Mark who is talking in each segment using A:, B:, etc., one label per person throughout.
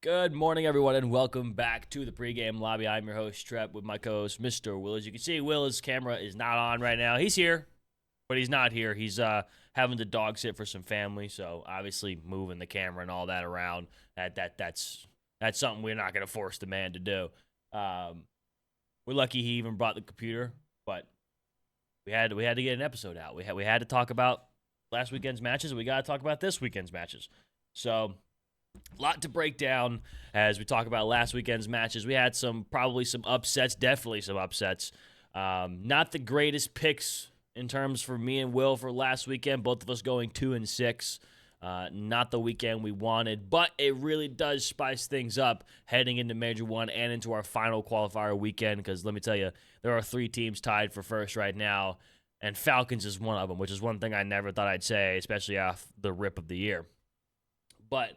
A: Good morning, everyone, and welcome back to the pregame lobby. I'm your host, Trep, with my co-host, Mr. Williz. You can see Will's camera is not on right now. He's here, but he's not here. He's having to dog sit for some family, so obviously moving the camera and all that around. That's something we're not going to force the man to do. We're lucky he even brought the computer, but we had to get an episode out. We had to talk about last weekend's matches, and we got to talk about this weekend's matches. So a lot to break down as we talk about last weekend's matches. We had probably some upsets, definitely some upsets. Not the greatest picks in terms for me and Will for last weekend. Both of us going 2-6. Not the weekend we wanted, but it really does spice things up heading into Major 1 and into our final qualifier weekend, because let me tell you, there are 3 teams tied for first right now, and Falcons is one of them, which is one thing I never thought I'd say, especially off the rip of the year. But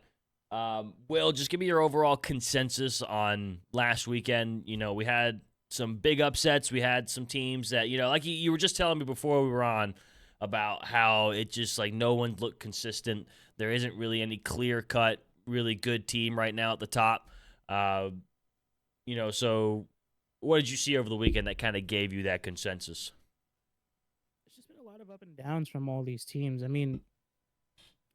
A: Will, just give me your overall consensus on last weekend. You know, we had some big upsets. We had some teams that, like you were just telling me before we were on about how it just, like, no one looked consistent. There isn't really any clear-cut, really good team right now at the top. So what did you see over the weekend that kind of gave you that consensus?
B: It's just been a lot of up and downs from all these teams. I mean,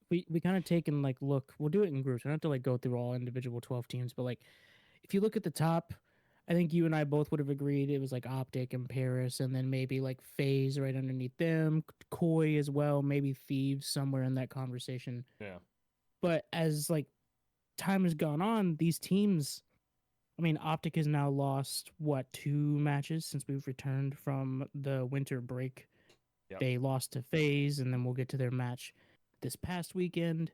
B: we kind of take and look. We'll do it in groups. We don't have to go through all individual 12 teams, but if you look at the top, I think you and I both would have agreed it was OpTic and Paris, and then maybe FaZe right underneath them, Koi as well, maybe Thieves somewhere in that conversation.
A: Yeah.
B: But as time has gone on, these teams, I mean, OpTic has now lost 2 matches since we've returned from the winter break.
A: Yep.
B: They lost to FaZe, and then we'll get to their match this past weekend.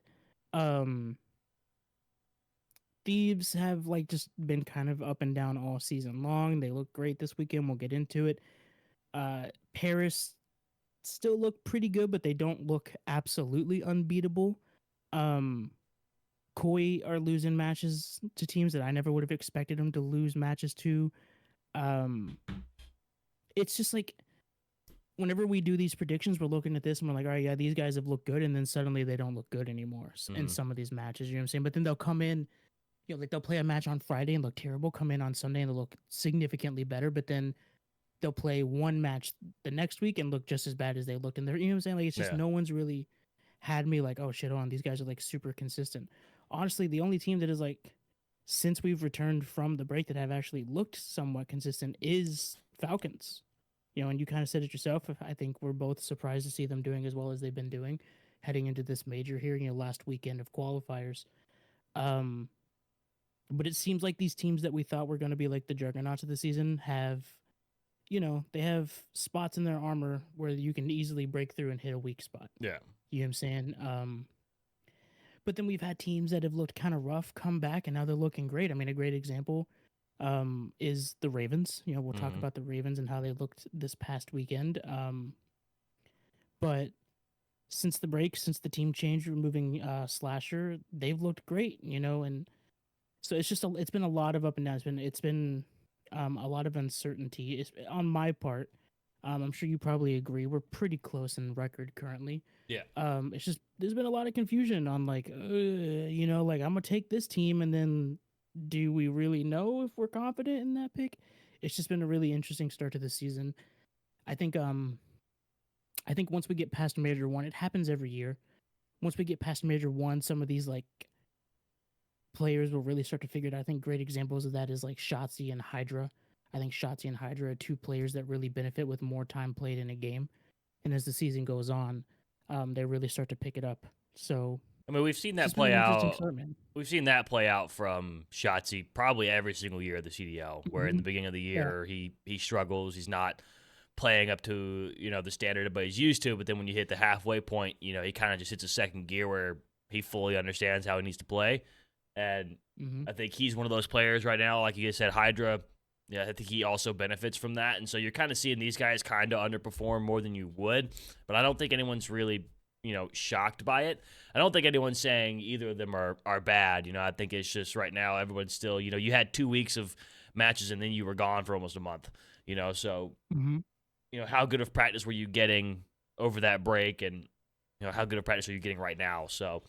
B: Thieves have just been kind of up and down all season long. They look great this weekend. We'll get into it. Paris still look pretty good, but they don't look absolutely unbeatable. Koi are losing matches to teams that I never would have expected them to lose matches to. It's just whenever we do these predictions, we're looking at this and we're like, all right, yeah, these guys have looked good, and then suddenly they don't look good anymore in some of these matches. You know what I'm saying? But then they'll come in, they'll play a match on Friday and look terrible, come in on Sunday and they'll look significantly better, but then they'll play one match the next week and look just as bad as they looked in there. You know what I'm saying? It's just no one's really had me oh shit, hold on, these guys are super consistent. Honestly, the only team that is since we've returned from the break that have actually looked somewhat consistent is Falcons. And you kind of said it yourself. I think we're both surprised to see them doing as well as they've been doing heading into this major here, last weekend of qualifiers. But it seems like these teams that we thought were going to be the juggernauts of the season have, they have spots in their armor where you can easily break through and hit a weak spot.
A: Yeah.
B: You know what I'm saying? But then we've had teams that have looked kind of rough come back, and now they're looking great. I mean, a great example is the Ravens. We'll talk about the Ravens and how they looked this past weekend. But since the break, since the team change, removing Slasher, they've looked great, and so it's been a lot of up and down. It's been a lot of uncertainty on my part. I'm sure you probably agree. We're pretty close in record currently.
A: Yeah.
B: It's just there's been a lot of confusion on I'm gonna take this team, and then do we really know if we're confident in that pick? It's just been a really interesting start to the season. I think once we get past Major 1, it happens every year. Once we get past Major 1, some of these players will really start to figure it out. I think great examples of that is Shotzi and Hydra. I think Shotzi and Hydra are 2 players that really benefit with more time played in a game. And as the season goes on, they really start to pick it up. So
A: I mean, we've seen that play out. We've seen that play out from Shotzi probably every single year of the CDL, where in the beginning of the year he struggles. He's not playing up to the standard everybody's used to. But then when you hit the halfway point, he kind of just hits a second gear where he fully understands how he needs to play. And I think he's one of those players right now, like you guys said, Hydra. Yeah, I think he also benefits from that. And so you're kind of seeing these guys kind of underperform more than you would. But I don't think anyone's really shocked by it. I don't think anyone's saying either of them are bad. I think it's just right now everyone's still, you had 2 weeks of matches and then you were gone for almost a month, so, how good of practice were you getting over that break, and, how good of practice are you getting right now? So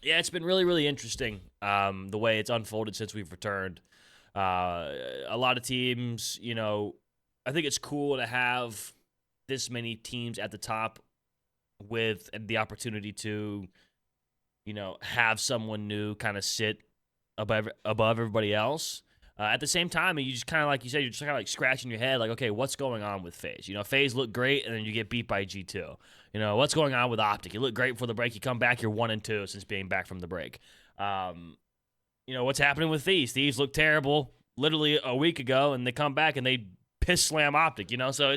A: Yeah, it's been really, really interesting the way it's unfolded since we've returned. A lot of teams, I think it's cool to have this many teams at the top with the opportunity to, have someone new kind of sit above everybody else. At the same time, you just kind of, like you said, you're just kind of like scratching your head, like, okay, what's going on with FaZe? FaZe looked great, and then you get beat by G2. What's going on with OpTic? You look great before the break. You come back, you're 1-2 since being back from the break. What's happening with Thieves? Thieves look terrible literally a week ago, and they come back and they piss slam OpTic. So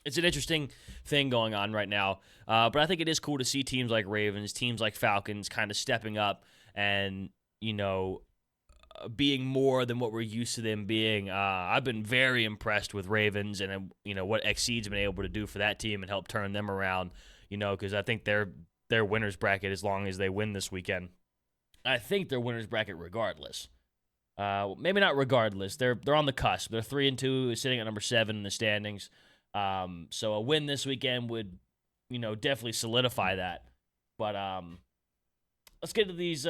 A: it's an interesting thing going on right now. But I think it is cool to see teams like Ravens, teams like Falcons kind of stepping up and, being more than what we're used to them being. I've been very impressed with Ravens and, what Exceed's been able to do for that team and help turn them around, because I think their winner's bracket, as long as they win this weekend, I think their winner's bracket regardless. Maybe not regardless. They're on the cusp. They're 3-2, sitting at number 7 in the standings. So a win this weekend would, definitely solidify that. But let's get to these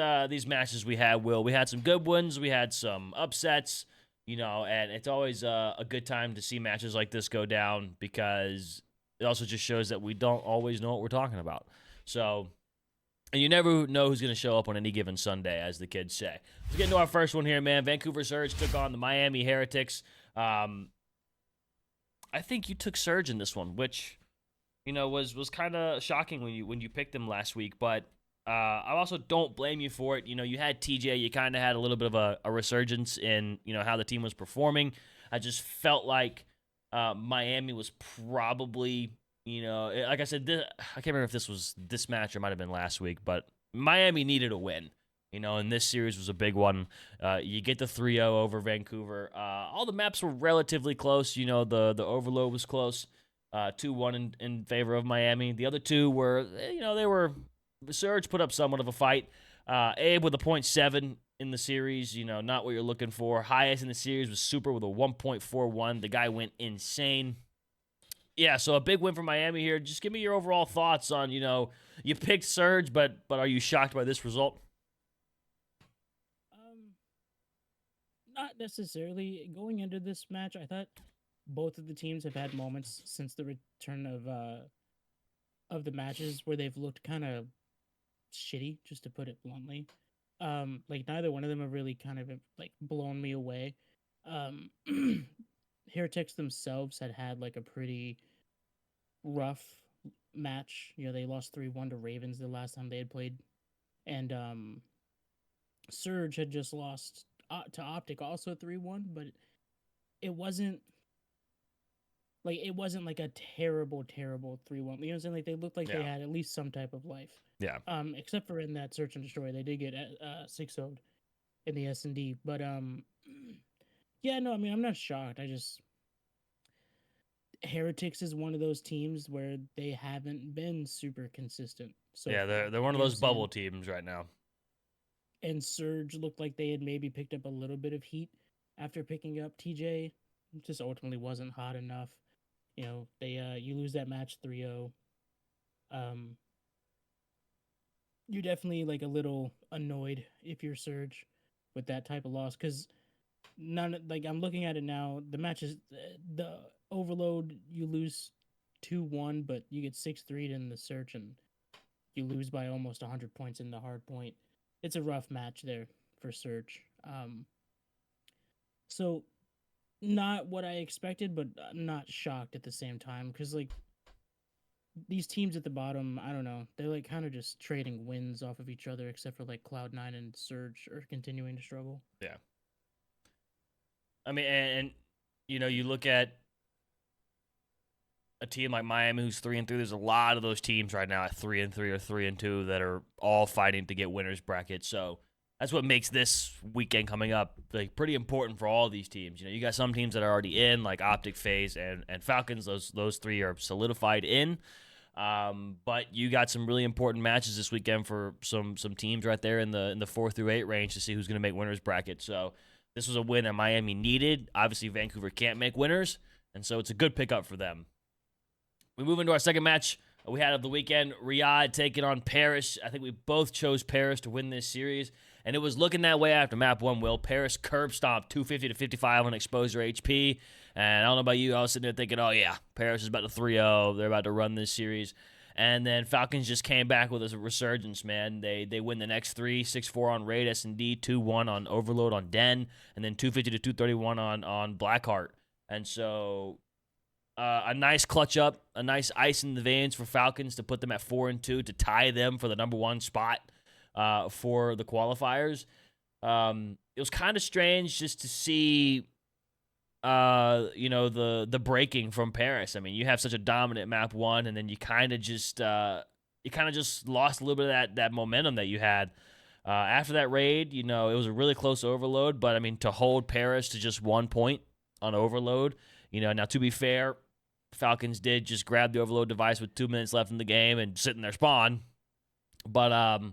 A: matches we had, Will. We had some good ones. We had some upsets, and it's always a good time to see matches like this go down because it also just shows that we don't always know what we're talking about. So, and you never know who's going to show up on any given Sunday, as the kids say. Let's get into our first one here, man. Vancouver Surge took on the Miami Heretics. I think you took Surge in this one, which, was kind of shocking when you picked them last week, but I also don't blame you for it. You had TJ. You kind of had a little bit of a resurgence in, how the team was performing. I just felt like Miami was probably, like I said, I can't remember if this was this match or it might have been last week, but Miami needed a win. And this series was a big one. You get the 3-0 over Vancouver. All the maps were relatively close. The Overload was close, 2-1 in favor of Miami. The other two were, they were. Surge put up somewhat of a fight. Abe with a 0.7 in the series, not what you're looking for. Highest in the series was Super with a 1.41. The guy went insane. Yeah, so a big win for Miami here. Just give me your overall thoughts on, you picked Surge, but are you shocked by this result?
B: Not necessarily. Going into this match, I thought both of the teams have had moments since the return of the matches where they've looked kind of shitty, just to put it bluntly. Like neither one of them have really kind of like blown me away. Heretics themselves had like a pretty rough match. They lost 3-1 to Ravens the last time they had played, and Surge had just lost to OpTic also 3-1, but it wasn't like a terrible 3-1. You know what I'm saying? Like they looked like they had at least some type of life.
A: Yeah.
B: Except for in that Search and Destroy, they did get 6-0'd in the S&D. But yeah, no, I mean I'm not shocked. Heretics is one of those teams where they haven't been super consistent. So
A: yeah, they're one of those bubble teams right now.
B: And Surge looked like they had maybe picked up a little bit of heat after picking up TJ. It just ultimately wasn't hot enough. They you lose that match 3-0. You're definitely like a little annoyed if you're Surge with that type of loss, because I'm looking at it now. The match is the Overload. You lose 2-1, but you get 6-3 in the Search, and you lose by almost 100 points in the hard point. It's a rough match there for Surge. So not what I expected, but not shocked at the same time, because like these teams at the bottom, I don't know, they're like kind of just trading wins off of each other, except for like Cloud9 and Surge are continuing to struggle.
A: Yeah. I mean, and you look at a team like Miami who's 3-3. There's a lot of those teams right now at 3-3 or 3-2 that are all fighting to get winners brackets. So that's what makes this weekend coming up like pretty important for all these teams. You got some teams that are already in, like OpTic, FaZe, and Falcons. Those three are solidified in. But you got some really important matches this weekend for some teams right there in the 4 through 8 range to see who's going to make winners bracket. So this was a win that Miami needed. Obviously, Vancouver can't make winners, and so it's a good pickup for them. We move into our second match. we had of the weekend, Riyadh taking on Paris. I think we both chose Paris to win this series, and it was looking that way after map 1, Will. Paris curb stomped 250 to 55 on exposure HP, and I don't know about you, I was sitting there thinking, oh yeah, Paris is about to 3-0. They're about to run this series. And then Falcons just came back with a resurgence, man. They win the next 3, 6-4 on Raid, S&D, 2-1 on Overload on Den, and then 250 to 231 on Blackheart. And so a nice clutch up, a nice ice in the veins for Falcons to put them at 4-2 to tie them for the number 1 spot for the qualifiers. It was kind of strange just to see the breaking from Paris. I mean, you have such a dominant map 1, and then you kind of just lost a little bit of that momentum that you had. After that raid, it was a really close Overload, but I mean, to hold Paris to just 1 point on Overload, now to be fair, Falcons did just grab the Overload device with 2 minutes left in the game and sit in their spawn. But a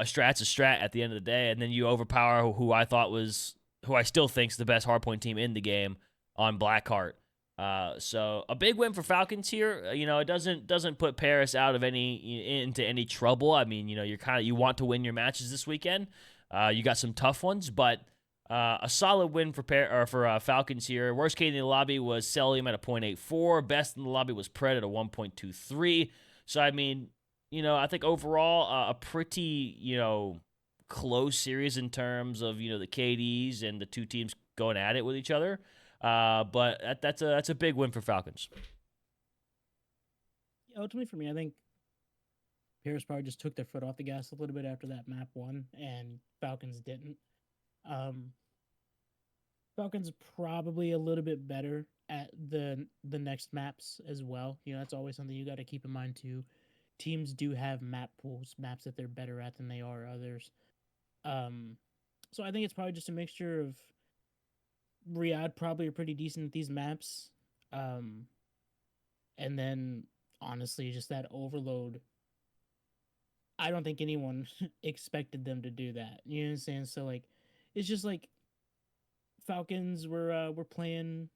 A: strat's a strat at the end of the day, and then you overpower who I still think is the best hardpoint team in the game on Blackheart. So a big win for Falcons here. It doesn't put Paris out of into any trouble. I mean, you want to win your matches this weekend. You got some tough ones, but a solid win for Falcons here. Worst KD in the lobby was Celium at a 0.84. Best in the lobby was Pred at a 1.23. So I mean, I think overall a pretty close series in terms of the KDs and the two teams going at it with each other. But that's a big win for Falcons.
B: Ultimately, for me, I think Paris probably just took their foot off the gas a little bit after that map 1, and Falcons didn't. Falcons probably a little bit better at the next maps as well. That's always something you got to keep in mind too. Teams do have map pools, maps that they're better at than they are others. So I think it's probably just a mixture of Riyadh probably are pretty decent at these maps. And then honestly, just that Overload. I don't think anyone expected them to do that. You know what I'm saying? So like, it's just like Falcons were playing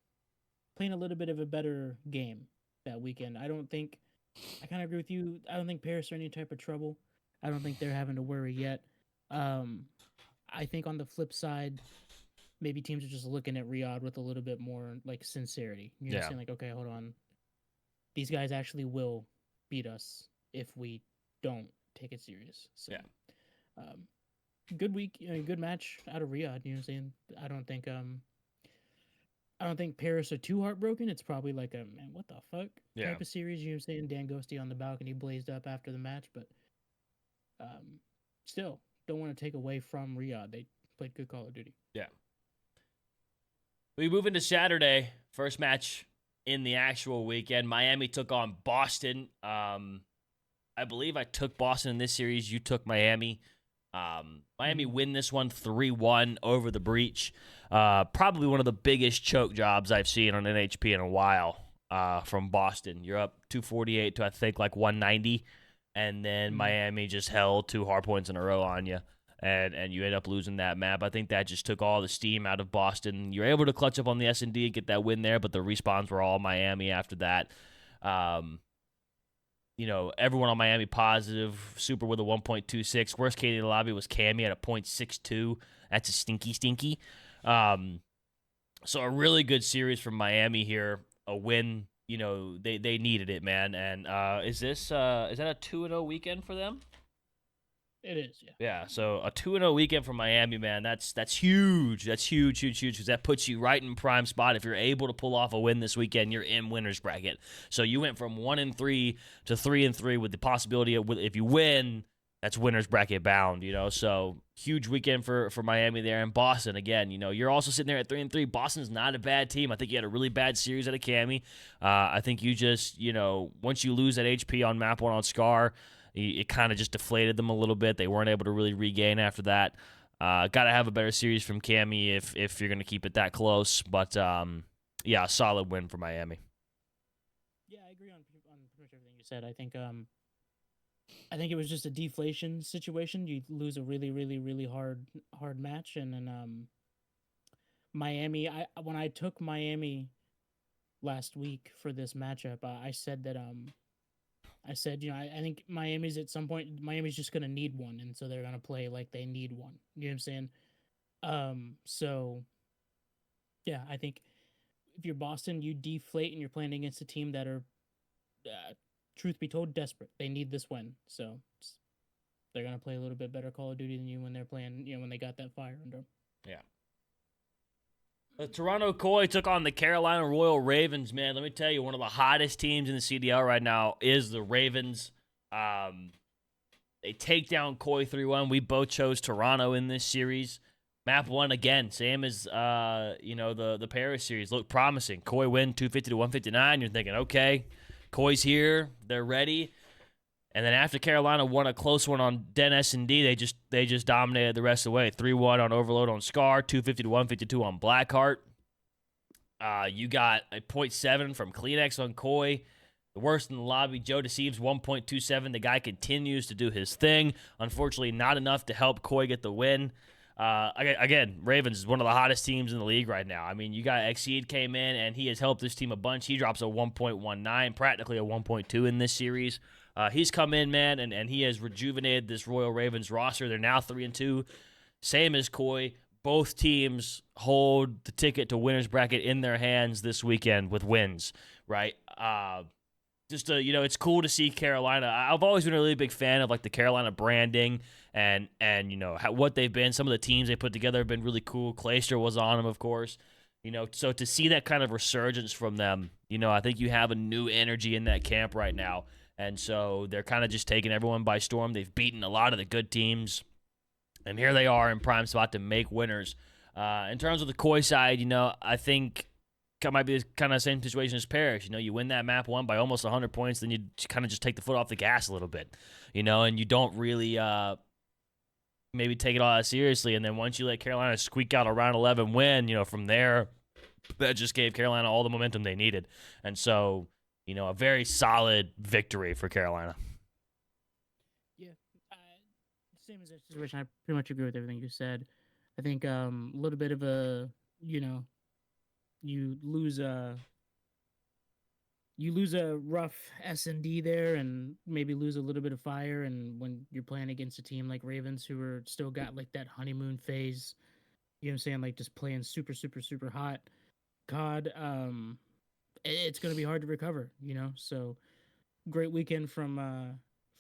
B: a little bit of a better game that weekend. I kind of agree with you. I don't think Paris are any type of trouble. I don't think they're having to worry yet. I think on the flip side, maybe teams are just looking at Riyadh with a little bit more like sincerity. You know what I'm saying? Like, okay, hold on. These guys actually will beat us if we don't take it serious. So, good week, good match out of Riyadh. You know what I'm saying? I don't think Paris are too heartbroken. It's probably like a man, what the fuck type of series. You know what I'm saying? Dan Ghosty on the balcony blazed up after the match, but still don't want to take away from Riyadh. They played good Call of Duty.
A: Yeah. We move into Saturday, first match in the actual weekend. Miami took on Boston. I believe I took Boston in this series. You took Miami. Miami win this one 3-1 over the Breach. Probably one of the biggest choke jobs I've seen on NHP in a while from Boston. You're up 248 to, I think, like 190, and then Miami just held 2 hardpoints in a row on you, and you end up losing that map. I think that just took all the steam out of Boston. You're able to clutch up on the S&D and get that win there, but the respawns were all Miami after that. Everyone on Miami positive. Super with a 1.26. Worst KD in the lobby was Cammy at a 0.62. That's a stinky. So a really good series from Miami here. A win. They needed it, man. And is that a 2-0 weekend for them?
B: It is, yeah.
A: Yeah, so a 2-0 weekend for Miami, man. That's huge. That's huge, because that puts you right in prime spot. If you're able to pull off a win this weekend, you're in winner's bracket. So you went from 1-3 to 3-3 with the possibility of, if you win, that's winner's bracket bound. So huge weekend for Miami there. And Boston again. You're also sitting there at 3-3. Boston's not a bad team. I think you had a really bad series out of Cammy. I think you just once you lose that HP on map 1 on Scar, it kind of just deflated them a little bit. They weren't able to really regain after that. Got to have a better series from Cammy if you're going to keep it that close. But, a solid win for Miami.
B: Yeah, I agree on pretty much everything you said. I think it was just a deflation situation. You lose a really, really, really hard match. And then Miami, when I took Miami last week for this matchup, I said that I said, I think Miami's at some point, Miami's just going to need one. And so they're going to play like they need one. You know what I'm saying? So, yeah, I think if you're Boston, you deflate and you're playing against a team that are, truth be told, desperate. They need this win. So they're going to play a little bit better Call of Duty than you when they're playing, when they got that fire under them.
A: Yeah. The Toronto Koi took on the Carolina Royal Ravens, man. Let me tell you, one of the hottest teams in the CDL right now is the Ravens. They take down Koi 3-1. We both chose Toronto in this series. Map 1, again, same as the Paris series. Looked promising. Koi win 250 to 159. You're thinking, okay, Koi's here. They're ready. And then after Carolina won a close one on Den S&D, they just dominated the rest of the way. 3-1 on Overload on Scar, 250 to 152 on Blackheart. You got a 0.7 from Kleenex on Koi. The worst in the lobby, Joe Deceives, 1.27. The guy continues to do his thing. Unfortunately, not enough to help Koi get the win. Again, Ravens is one of the hottest teams in the league right now. I mean, you got Exceed came in, and he has helped this team a bunch. He drops a 1.19, practically a 1.2 in this series. He's come in, man, and he has rejuvenated this Royal Ravens roster. They're now 3-2, same as Koi. Both teams hold the ticket to winner's bracket in their hands this weekend with wins, right? It's cool to see Carolina. I've always been a really big fan of like the Carolina branding and what they've been. Some of the teams they put together have been really cool. Clayster was on them, of course. So to see that kind of resurgence from them, I think you have a new energy in that camp right now. And so they're kind of just taking everyone by storm. They've beaten a lot of the good teams. And here they are in prime spot to make winners. In terms of the Koi side, I think it might be the kind of same situation as Paris. You win that map 1 by almost 100 points, then you kind of just take the foot off the gas a little bit. And you don't really maybe take it all that seriously. And then once you let Carolina squeak out a round 11 win, from there, that just gave Carolina all the momentum they needed. And so, a very solid victory for Carolina.
B: Yeah, same as that situation. I pretty much agree with everything you said. I think a little bit of a, you lose a rough S&D there, and maybe lose a little bit of fire. And when you're playing against a team like Ravens, who are still got like that honeymoon phase, you know what I'm saying, like just playing super, super, super hot. God, it's going to be hard to recover, So great weekend from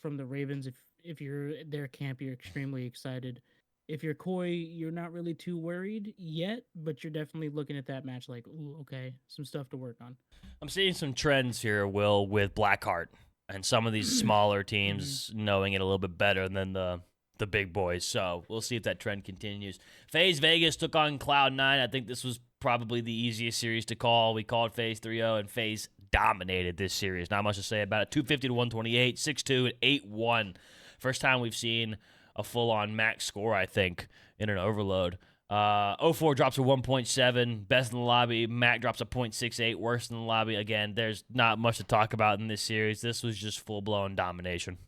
B: the Ravens. If you're their camp, you're extremely excited. If you're Koi, you're not really too worried yet, but you're definitely looking at that match like, ooh, okay, some stuff to work on.
A: I'm seeing some trends here, Will, with Blackheart and some of these smaller teams knowing it a little bit better than the big boys. So we'll see if that trend continues. FaZe Vegas took on Cloud9. I think this was probably the easiest series to call. We called FaZe 3-0, and FaZe dominated this series. Not much to say about it. 250 to 128, 6-2, and 8-1. First time we've seen a full-on max score, I think, in an overload. 04 drops a 1.7, best in the lobby. Mac drops a 0.68, worst in the lobby. Again, there's not much to talk about in this series. This was just full-blown domination.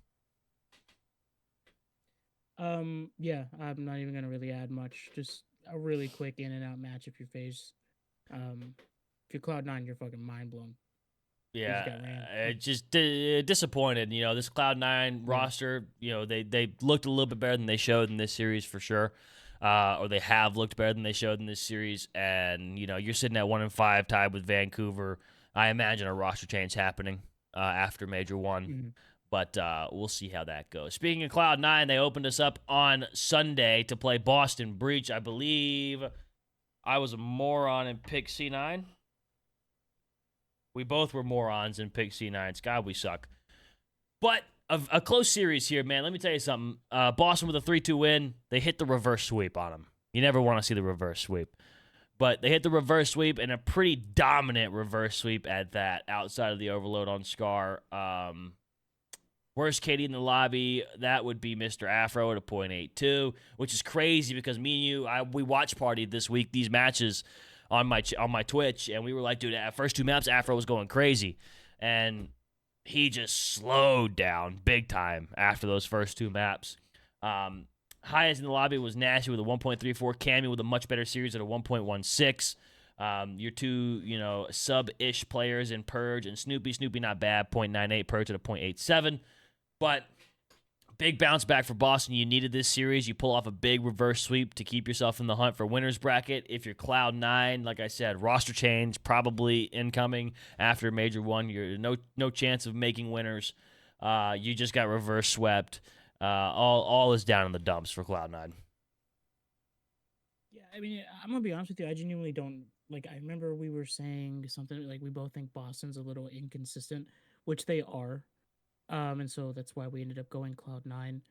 B: Yeah, I'm not even gonna really add much. Just a really quick in and out match if you're FaZe. If you're Cloud9, you're fucking mind blown.
A: Yeah, just disappointed. This Cloud9 roster, they looked a little bit better than they showed in this series for sure. Or they have looked better than they showed in this series. And, you're sitting at 1-5 tied with Vancouver. I imagine a roster change happening after Major 1. Mm-hmm. But we'll see how that goes. Speaking of Cloud9, they opened us up on Sunday to play Boston Breach. I believe I was a moron and picked C9. We both were morons and picked C9s. God, we suck. But a close series here, man. Let me tell you something. Boston with a 3-2 win. They hit the reverse sweep on them. You never want to see the reverse sweep. But they hit the reverse sweep, and a pretty dominant reverse sweep at that, outside of the overload on Scar. Worst KD in the lobby, that would be Mr. Afro at a 0.82, which is crazy because me and you, we watch partied this week, these matches on my Twitch, and we were like, dude, at first 2 maps, Afro was going crazy. And he just slowed down big time after those first 2 maps. Highest in the lobby was Nashy with a 1.34, Cammy with a much better series at a 1.16. Your two, sub-ish players in Purge and Snoopy. Snoopy not bad, 0.98, Purge at a 0.87. But big bounce back for Boston. You needed this series. You pull off a big reverse sweep to keep yourself in the hunt for winner's bracket. If you're Cloud9, like I said, roster change probably incoming after Major 1. You're no chance of making winners. You just got reverse swept. All is down in the dumps for Cloud9.
B: Yeah, I mean, I'm gonna be honest with you. I genuinely don't like. I remember we were saying something like we both think Boston's a little inconsistent, which they are. And so that's why we ended up going Cloud9.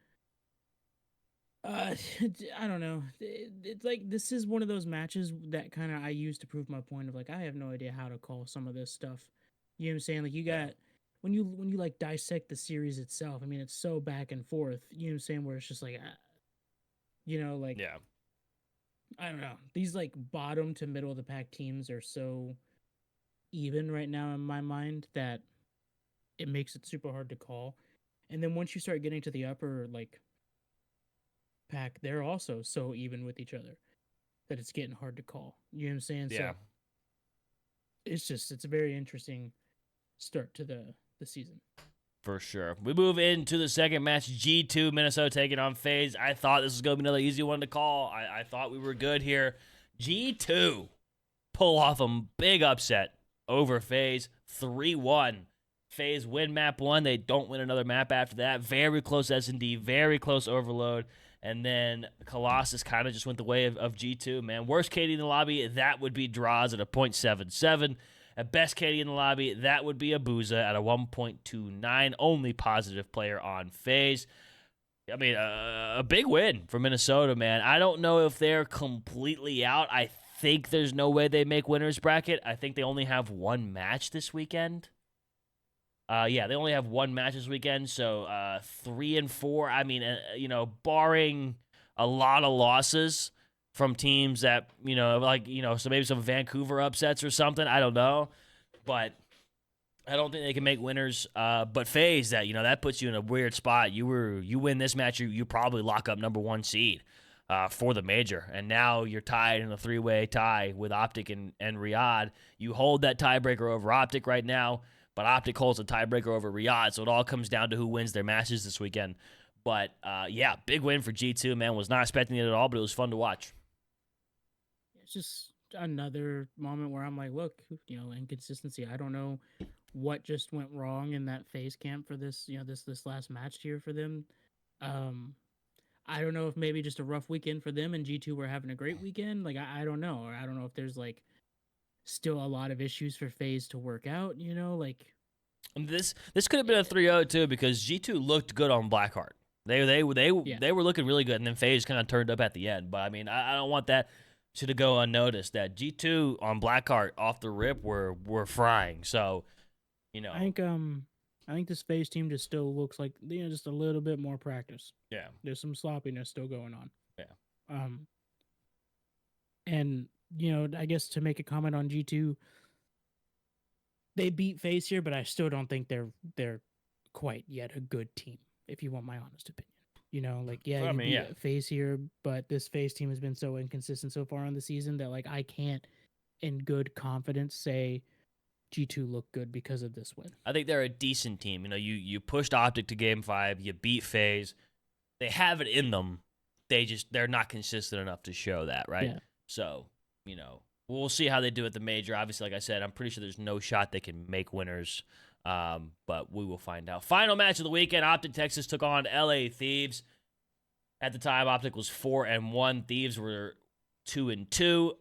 B: I don't know. It's like this is one of those matches that kind of I use to prove my point of like I have no idea how to call some of this stuff. You know what I'm saying? Like you got when you like dissect the series itself. I mean, it's so back and forth. You know what I'm saying? Where it's just like, like
A: Yeah.
B: I don't know. These like bottom to middle of the pack teams are so even right now in my mind that it makes it super hard to call. And then once you start getting to the upper like pack, they're also so even with each other that it's getting hard to call. You know what I'm saying?
A: Yeah.
B: So it's a very interesting start to the season.
A: For sure. We move into the second match. G2 Minnesota taking on FaZe. I thought this was going to be another easy one to call. I thought we were good here. G2 pull off a big upset over FaZe 3-1. FaZe win map 1. They don't win another map after that. Very close S&D. Very close Overload. And then Colossus kind of just went the way of G2, man. Worst KD in the lobby, that would be Draws at a 0.77. At best KD in the lobby, that would be Abuza at a 1.29. Only positive player on FaZe. I mean, a big win for Minnesota, man. I don't know if they're completely out. I think there's no way they make winner's bracket. I think they only have one match this weekend. They only have one match this weekend, so 3-4. I mean, barring a lot of losses from teams that, so maybe some Vancouver upsets or something. I don't know. But I don't think they can make winners. But FaZe, that puts you in a weird spot. You win this match, you probably lock up number 1 seed for the major. And now you're tied in a 3-way tie with OpTic and Riyadh. You hold that tiebreaker over OpTic right now, but OpTic holds a tiebreaker over Riyadh. So it all comes down to who wins their matches this weekend. But, big win for G2, man. Was not expecting it at all, but it was fun to watch.
B: It's just another moment where I'm like, look, inconsistency. I don't know what just went wrong in that FaZe camp for this, this last match here for them. I don't know if maybe just a rough weekend for them and G2 were having a great weekend. Like, I don't know. Or I don't know if there's like still a lot of issues for FaZe to work out, like.
A: And this could have been a 3-0 too, because G2 looked good on Blackheart. They were looking really good, and then FaZe kind of turned up at the end. But I mean, I don't want that to go unnoticed. That G2 on Blackheart off the rip were frying. So,
B: I think this FaZe team just still looks like just a little bit more practice.
A: Yeah,
B: there's some sloppiness still going on.
A: Yeah.
B: And I guess to make a comment on G2, they beat FaZe here, but I still don't think they're quite yet a good team, if you want my honest opinion. You beat FaZe here, but this FaZe team has been so inconsistent so far in the season that like I can't in good confidence say G2 look good because of this win.
A: I think they're a decent team. You pushed OpTic to Game 5, you beat FaZe. They have it in them. They're not consistent enough to show that, right?
B: Yeah.
A: So, we'll see how they do at the major. Obviously, like I said, I'm pretty sure there's no shot they can make winners. But we will find out. Final match of the weekend, OpTic Texas took on LA Thieves. At the time, OpTic was 4-1. Thieves were 2-2.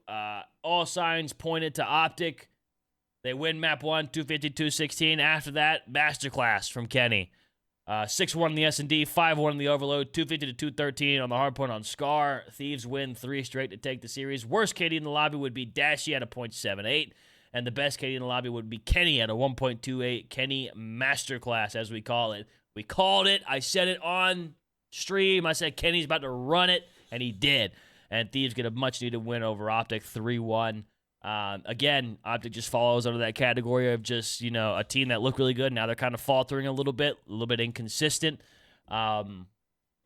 A: All signs pointed to OpTic. They win map 1, 250-216. After that, masterclass from Kenny. 6-1 in the S&D, 5-1 in the Overload, 250-213 on the hardpoint on Scar. Thieves win 3 straight to take the series. Worst KD in the lobby would be Dashy at a 0.78. And the best KD in the lobby would be Kenny at a 1.28. Kenny Masterclass, as we call it. We called it. I said it on stream. I said Kenny's about to run it, and he did. And Thieves get a much-needed win over OpTic, 3-1. Again, OpTic just follows under that category of just, a team that looked really good. Now they're kind of faltering a little bit inconsistent.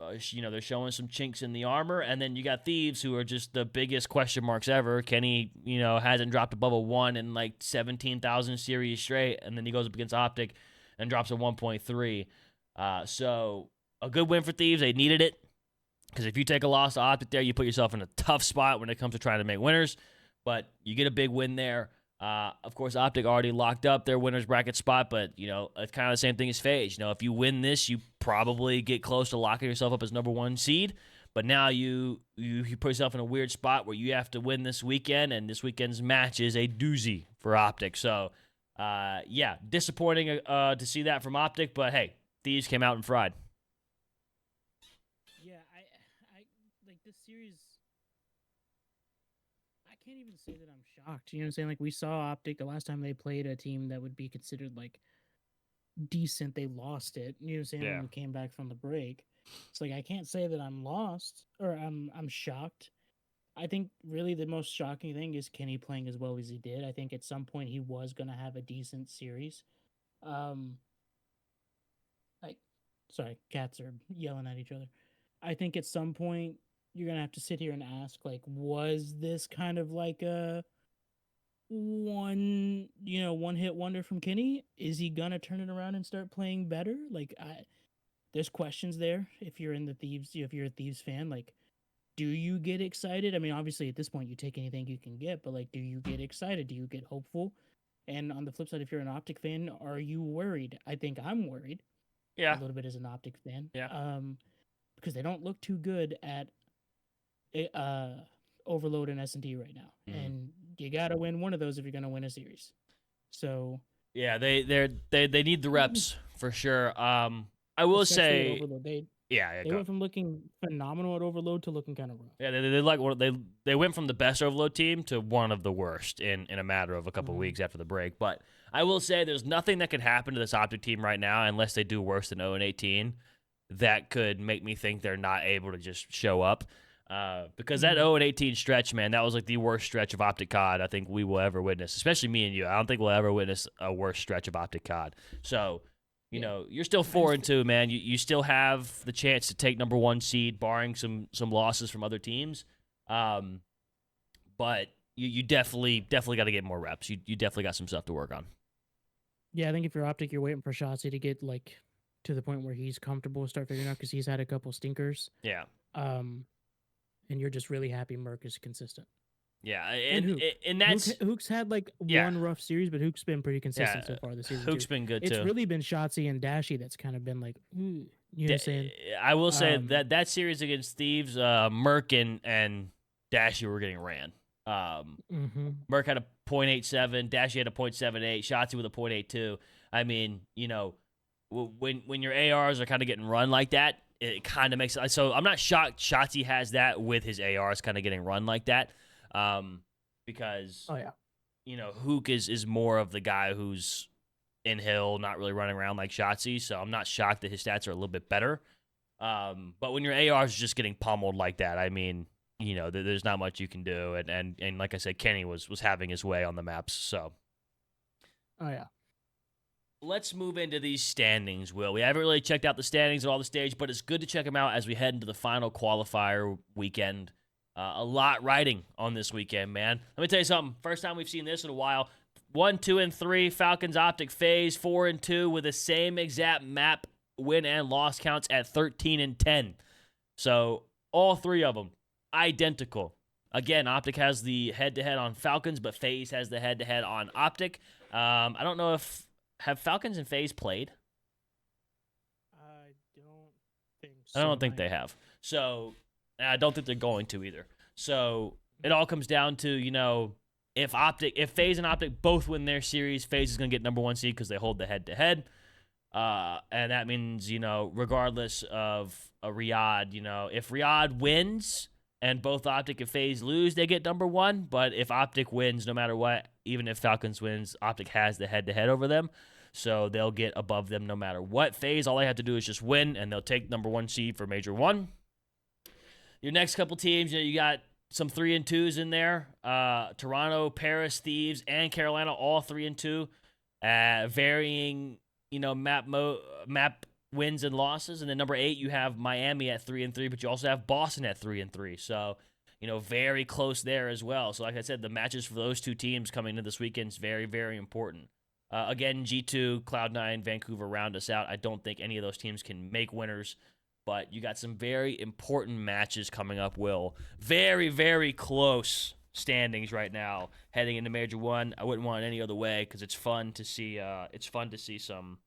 A: they're showing some chinks in the armor, and then you got Thieves, who are just the biggest question marks ever. Kenny, hasn't dropped above a 1 in like 17,000 series straight, and then he goes up against OpTic and drops a 1.3. So a good win for Thieves. They needed it, because if you take a loss to OpTic there, you put yourself in a tough spot when it comes to trying to make winners, but you get a big win there. Of course, OpTic already locked up their winner's bracket spot, but, it's kind of the same thing as FaZe. If you win this, you probably get close to locking yourself up as number 1 seed, but now you put yourself in a weird spot where you have to win this weekend, and this weekend's match is a doozy for OpTic. So, disappointing to see that from OpTic, but hey, Thieves came out and fried.
B: Yeah, I like this series. I can't even say that I'm shocked. You know what I'm saying? Like, we saw OpTic the last time they played a team that would be considered like decent. They lost it. You know what I'm saying?
A: Yeah.
B: When we came back from the break. It's like I can't say that I'm lost or I'm shocked. I think really the most shocking thing is Kenny playing as well as he did. I think at some point he was gonna have a decent series. Sorry, cats are yelling at each other. I think at some point you're gonna have to sit here and ask, like, was this kind of like a one hit wonder from Kenny? Is he gonna turn it around and start playing better? Like, there's questions there. If you're in the Thieves, if you're a Thieves fan, like, do you get excited? I mean, obviously at this point you take anything you can get, but like, do you get excited? Do you get hopeful? And on the flip side, if you're an OpTic fan, are you worried? I think I'm worried.
A: Yeah.
B: A little bit as an OpTic fan.
A: Yeah.
B: Because they don't look too good at Overload and S&D right now.
A: Mm-hmm.
B: And you got to win one of those if you're going to win a series. So
A: yeah, they need the reps for sure. I will say,
B: they went from looking phenomenal at Overload to looking kind of rough.
A: Yeah, they went from the best Overload team to one of the worst in a matter of a couple weeks after the break. But I will say there's nothing that could happen to this OpTic team right now unless they do worse than 0-18 that could make me think they're not able to just show up. Because that 0-18 stretch, man, that was like the worst stretch of OpTic COD I think we will ever witness, especially me and you. I don't think we'll ever witness a worse stretch of OpTic COD. So, you're still 4-2, man. You still have the chance to take number 1 seed, barring some losses from other teams. But you definitely got to get more reps. You definitely got some stuff to work on.
B: Yeah, I think if you're OpTic, you're waiting for Shotzi to get like to the point where he's comfortable, start figuring out, because he's had a couple stinkers.
A: Yeah.
B: And you're just really happy Merc is consistent.
A: Yeah, and that's
B: Hook's had like one rough series, but Hook's been pretty consistent so far this season.
A: Hook's been good too.
B: It's really been Shotzi and Dashy that's kind of been like, you know what I'm saying?
A: I will say that series against Thieves, Merc and Dashy were getting ran. Merc had a 0.87, Dashy had a 0.78, Shotzi with a 0.82. I mean, when your ARs are kind of getting run like that, it kind of makes it. So I'm not shocked Shotzi has that with his ARs kind of getting run like that. Because Hook is more of the guy who's in hill, not really running around like Shotzi, so I'm not shocked that his stats are a little bit better. But when your AR is just getting pummeled like that, I mean, there's not much you can do, and like I said, Kenny was having his way on the maps. So, let's move into these standings, Will. We haven't really checked out the standings at all the stage, but it's good to check them out as we head into the final qualifier weekend. A lot riding on this weekend, man. Let me tell you something. First time we've seen this in a while. 1, 2, and 3, Falcons, OpTic, FaZe, 4 and 2 with the same exact map win and loss counts at 13 and 10. So all 3 of them identical. Again, OpTic has the head-to-head on Falcons, but FaZe has the head-to-head on OpTic. I don't know if have Falcons and FaZe played. I don't think they have. So. I don't think they're going to either. So it all comes down to, if FaZe and OpTic both win their series, FaZe is going to get number 1 seed because they hold the head-to-head. And that means, regardless of a Riyadh, if Riyadh wins and both OpTic and FaZe lose, they get number 1. But if OpTic wins, no matter what, even if Falcons wins, OpTic has the head-to-head over them. So they'll get above them no matter what. FaZe, all they have to do is just win, and they'll take number 1 seed for Major 1. Your next couple teams, you got some 3 and 2s in there. Toronto, Paris, Thieves, and Carolina, all 3 and 2. Varying, map wins and losses, and then number 8 you have Miami at 3-3, but you also have Boston at 3-3. So, very close there as well. So, like I said, the matches for those two teams coming into this weekend is very, very important. Again, G2, Cloud9, Vancouver round us out. I don't think any of those teams can make winners, but you got some very important matches coming up, Will. Very, very close standings right now heading into Major 1. I wouldn't want it any other way because it's fun to see some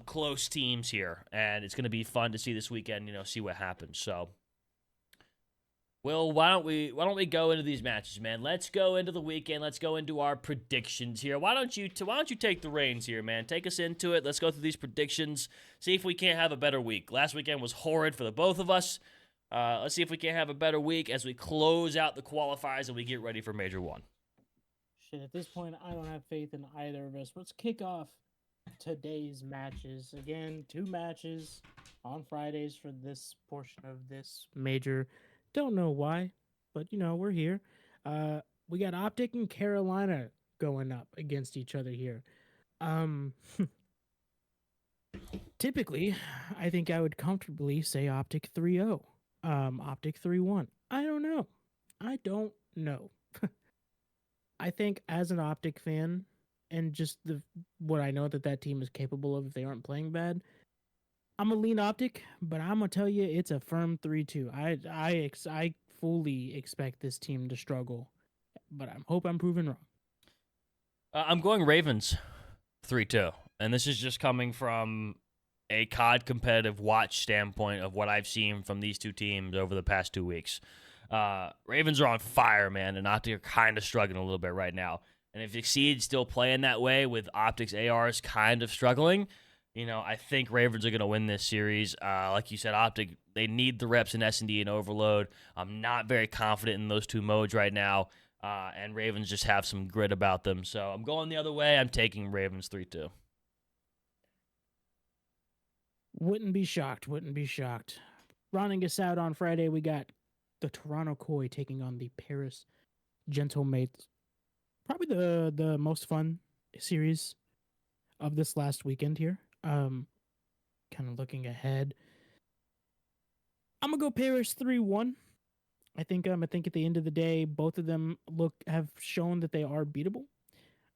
A: close teams here, and it's going to be fun to see this weekend, see what happens. So, Will, why don't we go into these matches, man? Let's go into the weekend. Let's go into our predictions here. Why don't you take the reins here, man? Take us into it. Let's go through these predictions. See if we can't have a better week. Last weekend was horrid for the both of us. Let's see if we can't have a better week as we close out the qualifiers and we get ready for Major 1.
B: Shit, at this point, I don't have faith in either of us. Let's kick off today's matches. Again, 2 matches on Fridays for this portion of this major. Don't know why, but we're here. We got OpTic and Carolina going up against each other here. Typically, I think I would comfortably say OpTic 3-0. OpTic 3-1. I don't know. I think as an OpTic fan, and just what I know that team is capable of if they aren't playing bad, I'm a lean OpTic, but I'm gonna tell you it's a firm 3-2. I fully expect this team to struggle, but I hope I'm proven wrong.
A: I'm going Ravens 3-2, and this is just coming from a COD competitive watch standpoint of what I've seen from these two teams over the past 2 weeks. Ravens are on fire, man, and OpTic are kind of struggling a little bit right now. And if Exceed's still playing that way with OpTic's ARs kind of struggling, I think Ravens are going to win this series. Like you said, OpTic, they need the reps in S&D and Overload. I'm not very confident in those two modes right now, and Ravens just have some grit about them. So I'm going the other way. I'm taking Ravens 3-2.
B: Wouldn't be shocked. Rounding us out on Friday, we got the Toronto Koi taking on the Paris Gentlemates. Probably the most fun series of this last weekend here. Kind of looking ahead, I'm gonna go Paris 3-1. I think at the end of the day, both of them have shown that they are beatable.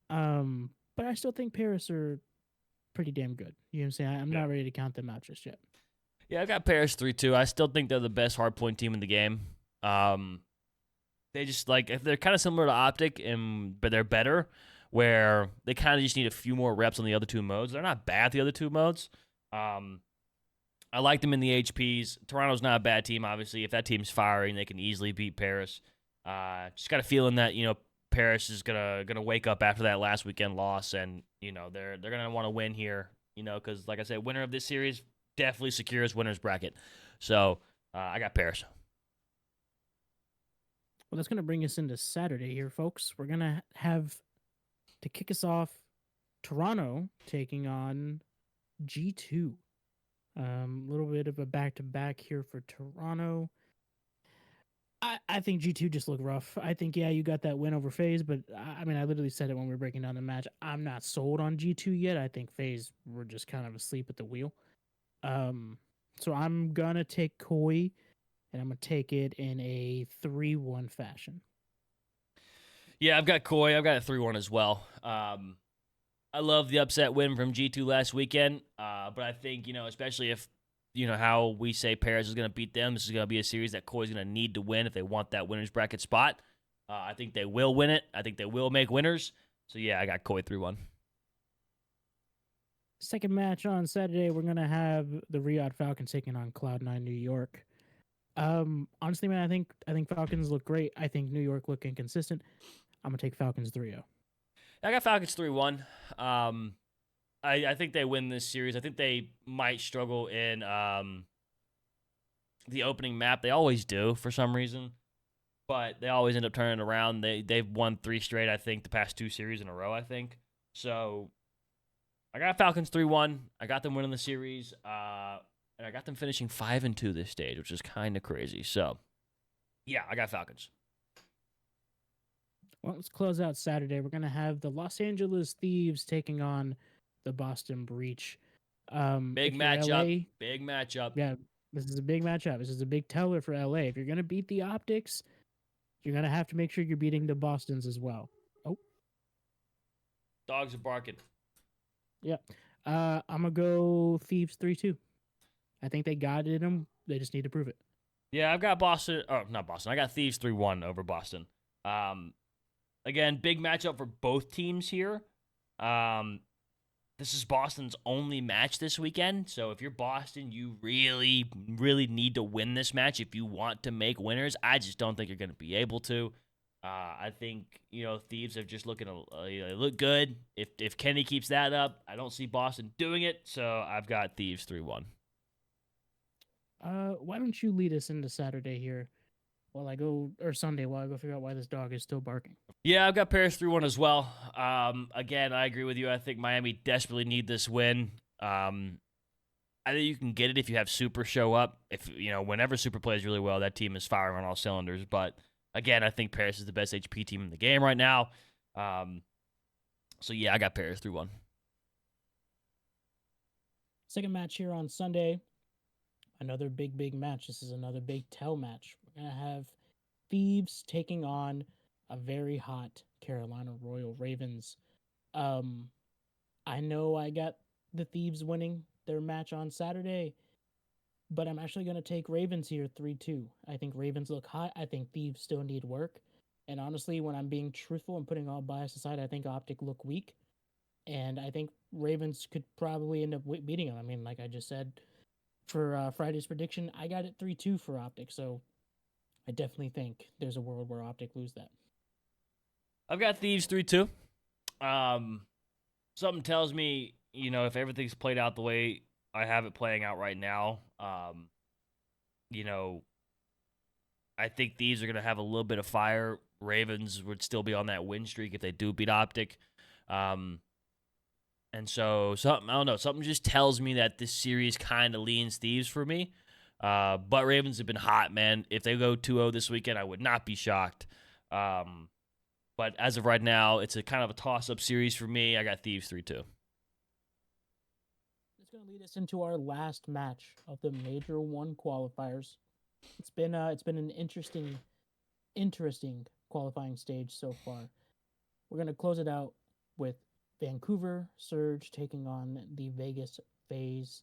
B: But I still think Paris are pretty damn good. You know what I'm saying? I'm not ready to count them out just yet.
A: Yeah, I've got Paris 3-2. I still think they're the best hardpoint team in the game. They just they're kind of similar to OpTic, but they're better, where they kind of just need a few more reps on the other two modes. They're not bad, the other two modes. I like them in the HPs. Toronto's not a bad team, obviously. If that team's firing, they can easily beat Paris. Just got a feeling that, Paris is gonna wake up after that last weekend loss, and, they're gonna want to win here, because, like I said, winner of this series definitely secures winner's bracket. So, I got Paris.
B: Well, that's going to bring us into Saturday here, folks. We're going to have, to kick us off, Toronto taking on G2. A little bit of a back-to-back here for Toronto. I think G2 just look rough. I think, you got that win over FaZe, but, I literally said it when we were breaking down the match. I'm not sold on G2 yet. I think FaZe were just kind of asleep at the wheel. So I'm going to take Koi, and I'm going to take it in a 3-1 fashion.
A: Yeah, I've got Koi. I've got a 3-1 as well. I love the upset win from G2 last weekend, but I think, especially if, how we say Paris is going to beat them, this is going to be a series that Koi's going to need to win if they want that winner's bracket spot. I think they will win it. I think they will make winners. So, yeah, I got Koi 3-1.
B: Second match on Saturday, we're going to have the Riyadh Falcons taking on Cloud9 New York. Honestly, man, I think Falcons look great. I think New York look inconsistent. I'm going to take Falcons 3-0.
A: I got Falcons 3-1. I think they win this series. I think they might struggle in the opening map. They always do for some reason, but they always end up turning around. They've won 3 straight, I think, the past 2 series in a row, I think. So I got Falcons 3-1. I got them winning the series, and I got them finishing 5-2 this stage, which is kind of crazy. So, yeah, I got Falcons.
B: Well, let's close out Saturday. We're going to have the Los Angeles Thieves taking on the Boston Breach.
A: Big
B: If you're
A: matchup.
B: LA,
A: Big matchup.
B: yeah, this is a big matchup. This is a big teller for LA. If you're gonna beat the Optics, you're gonna have to make sure you're beating the Bostons as well. Oh,
A: Dogs are barking.
B: yeah. I'm gonna go Thieves 3-2. I think they got it in them. They just need to prove it.
A: Yeah, I've got Boston. Oh, not Boston. I got Thieves 3-1 over Boston. Again, big matchup for both teams here. This is Boston's only match this weekend. So if you're Boston, you really, really need to win this match if you want to make winners. I just don't think you're going to be able to. I think, Thieves are just looking to look good. If Kenny keeps that up, I don't see Boston doing it. So I've got Thieves 3-1.
B: Why don't you lead us into Saturday here while I go, or Sunday while I go figure out why this dog is still barking?
A: Yeah, I've got Paris 3-1 as well. Again, I agree with you. I think Miami desperately need this win. I think you can get it if you have Super show up. If whenever Super plays really well, that team is firing on all cylinders. But again, I think Paris is the best HP team in the game right now. So yeah, I got Paris 3-1.
B: Second match here on Sunday. Another big match. This is another big tell match. We're gonna have Thieves taking on a very hot Carolina Royal Ravens. I know I got the Thieves winning their match on Saturday, but I'm actually going to take Ravens here 3-2. I think Ravens look hot. I think Thieves still need work. And honestly, when I'm being truthful and putting all bias aside, I think OpTic look weak. And I think Ravens could probably end up beating them. I mean, like I just said, for Friday's prediction, I got it 3-2 for OpTic. So I definitely think there's a world where OpTic lose that.
A: I've got Thieves 3-2. Something tells me, if everything's played out the way I have it playing out right now, I think Thieves are going to have a little bit of fire. Ravens would still be on that win streak if they do beat OpTic. And so something just tells me that this series kind of leans Thieves for me. But Ravens have been hot, man. If they go 2-0 this weekend, I would not be shocked. But as of right now, it's a kind of a toss-up series for me. I got Thieves 3-2.
B: It's going to lead us into our last match of the Major 1 qualifiers. It's been an interesting qualifying stage so far. We're going to close it out with Vancouver Surge taking on the Vegas FaZe.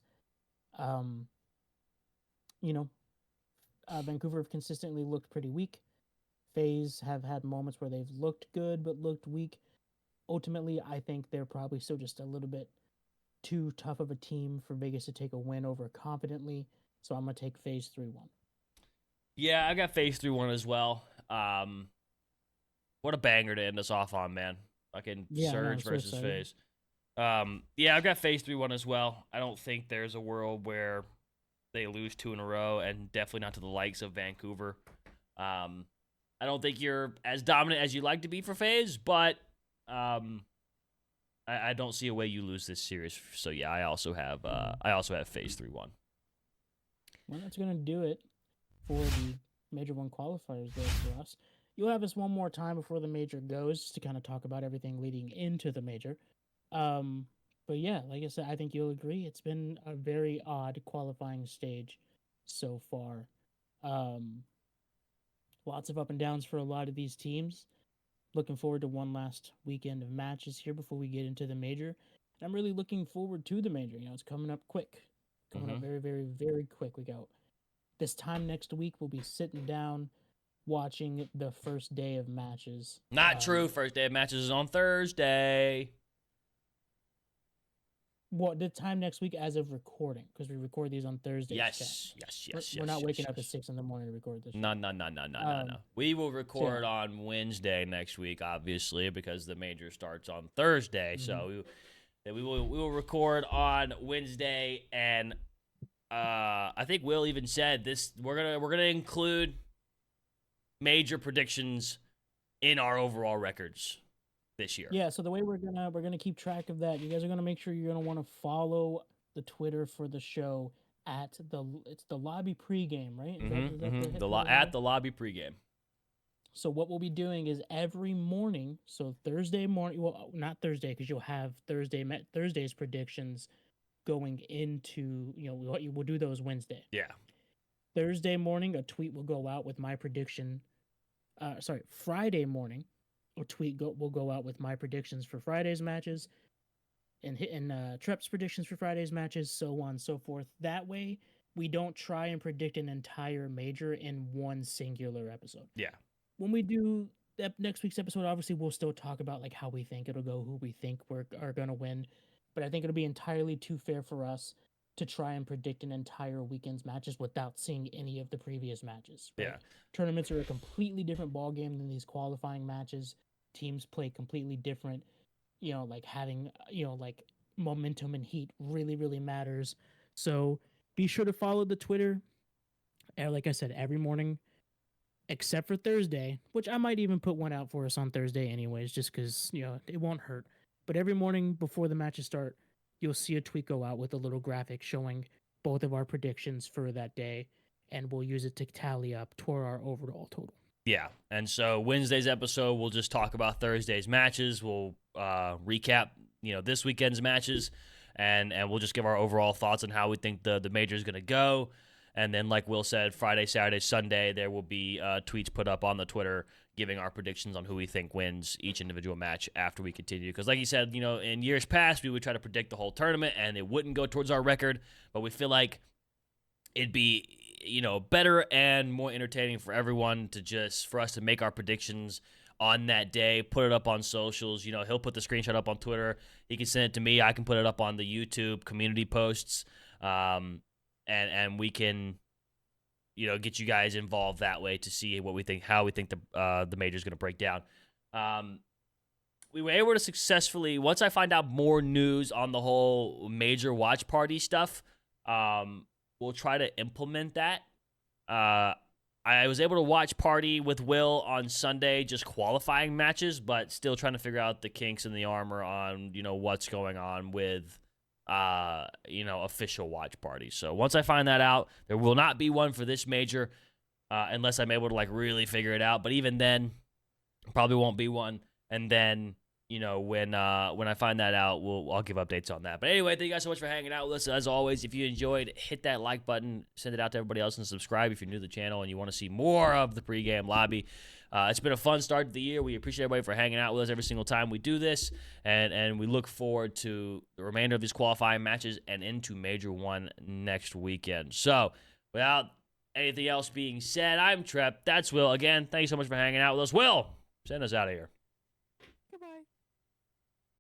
B: Vancouver have consistently looked pretty weak. FaZe have had moments where they've looked good but looked weak. Ultimately, I think they're probably still just a little bit too tough of a team for Vegas to take a win over confidently. So I'm going to take FaZe 3-1.
A: Yeah, I got FaZe 3-1 as well. What a banger to end us off on, man. Fucking Surge versus FaZe. Yeah, I've got FaZe 3-1 as well. I don't think there's a world where they lose 2 in a row, and definitely not to the likes of Vancouver. I don't think you're as dominant as you'd like to be for FaZe, but I don't see a way you lose this series. So yeah, I also have FaZe 3-1.
B: Well, that's gonna do it for the Major 1 qualifiers there for us. You'll have us one more time before the Major goes to kind of talk about everything leading into the Major. But yeah, like I said, I think you'll agree. It's been a very odd qualifying stage so far. Lots of up and downs for a lot of these teams. Looking forward to one last weekend of matches here before we get into the Major. And I'm really looking forward to the Major. It's coming up quick. Coming up very, very, very quick. We got this time next week, we'll be sitting down watching the first day of matches.
A: Not true. First day of matches is on Thursday.
B: What the time next week as of recording? Because we record these on Thursday.
A: Yes.
B: We're not waking up at 6 in the morning to record this.
A: No. We will record on Wednesday next week, obviously, because the Major starts on Thursday. So we will record on Wednesday, and I think Will even said this. We're gonna include Major predictions in our overall records this year.
B: Yeah, so the way we're gonna keep track of that, you guys are gonna make sure you're gonna want to follow the Twitter for the show at the lobby pregame, right?
A: At the lobby pregame.
B: So what we'll be doing is every morning, so Thursday morning, well, not Thursday because you'll have Thursday's predictions going into, we'll do those Wednesday.
A: Yeah.
B: Thursday morning, a tweet will go out with my prediction. Friday morning, a tweet will go out with my predictions for Friday's matches and Trep's predictions for Friday's matches, so on and so forth. That way, we don't try and predict an entire major in one singular episode.
A: Yeah.
B: When we do next week's episode, obviously, we'll still talk about like how we think it'll go, who we think are going to win. But I think it'll be entirely too fair for us to try and predict an entire weekend's matches without seeing any of the previous matches. Right?
A: Yeah.
B: Tournaments are a completely different ballgame than these qualifying matches. Teams play completely different. Like having, like momentum and heat really, really matters. So be sure to follow the Twitter. And like I said, every morning, except for Thursday, which I might even put one out for us on Thursday anyways, just because, it won't hurt. But every morning before the matches start, you'll see a tweet go out with a little graphic showing both of our predictions for that day, and we'll use it to tally up toward our overall total.
A: Yeah, and so Wednesday's episode, we'll just talk about Thursday's matches. We'll recap, this weekend's matches, and we'll just give our overall thoughts on how we think the major is going to go. And then, like Will said, Friday, Saturday, Sunday, there will be tweets put up on the Twitter giving our predictions on who we think wins each individual match after we continue. Because like you said, in years past, we would try to predict the whole tournament, and it wouldn't go towards our record. But we feel like it'd be, better and more entertaining for everyone for us to make our predictions on that day, put it up on socials. He'll put the screenshot up on Twitter. He can send it to me. I can put it up on the YouTube community posts. And we can, get you guys involved that way to see how we think the major is going to break down. We were able to successfully, once I find out more news on the whole major watch party stuff, we'll try to implement that. I was able to watch party with Will on Sunday, just qualifying matches, but still trying to figure out the kinks in the armor on, what's going on with official watch parties. So once I find that out, there will not be one for this major unless I'm able to really figure it out. But even then, probably won't be one. And then, when I find that out, I'll give updates on that. But anyway, thank you guys so much for hanging out with us. As always, if you enjoyed, hit that like button, send it out to everybody else, and subscribe if you're new to the channel and you want to see more of the pregame lobby. It's been a fun start to the year. We appreciate everybody for hanging out with us every single time we do this, and we look forward to the remainder of these qualifying matches and into Major 1 next weekend. So, without anything else being said, I'm Trep. That's Will. Again, thank you so much for hanging out with us. Will, send us out of here.